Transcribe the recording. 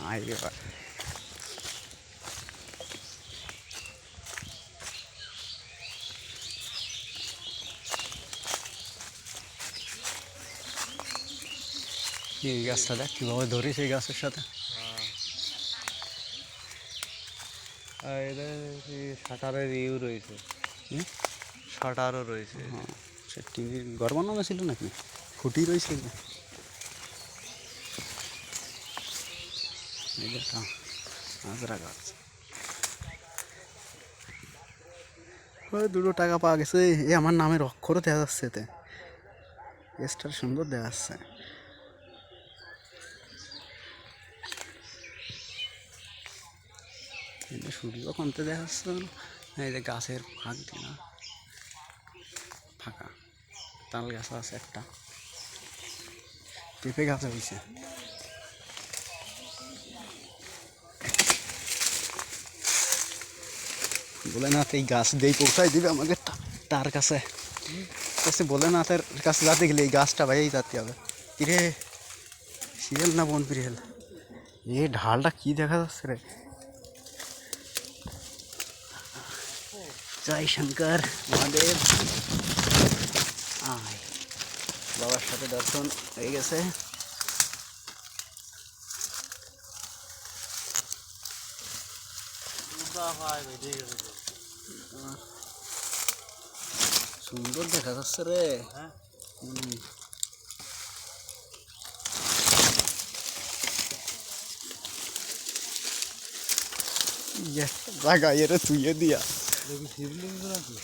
I বাবা, এই গাছটা দেখ কীভাবে ধরিস এই গাছের সাথে। আর এদের শাটারের ইউ রয়েছে, হুম? শাটারও রয়েছে। হ্যাঁ, সে টিভির ঘর বানানো ছিল নাকি, খুঁটি রয়েছে এই যে একটা আজরা গাছ। ওই 2 টাকা পাওয়া গেছে। এ আমার নামের অক্ষরও দেখা যাচ্ছে এতে, এসটার সুন্দর দেখা যাচ্ছে। এটা সূর্য কমতে দেখা যাচ্ছে না। এই যে গাছের ফাঁক দিয়ে না, ফাঁকা তাল গাছ আছে একটা, পেঁপে গাছ হয়েছে। বলে না এই গাছ দিয়ে পৌঁছাই দিবে আমাকে তার কাছে, বলে না তার কাছে যাতে গেলে এই গাছটা ভাইই যাতে হবে। কিরে শিয়াল না বন পিরিয়াল, এ ঢালটা কি দেখা যাচ্ছে রে। জয় শঙ্কর মহাদেব। আয় বাবার সাথে দর্শন হয়ে গেছে। সুন্দর দেখা যাচ্ছে রে। জায়গা এর তুইয়ে দিয়া শিবলিঙ্গ নাকি?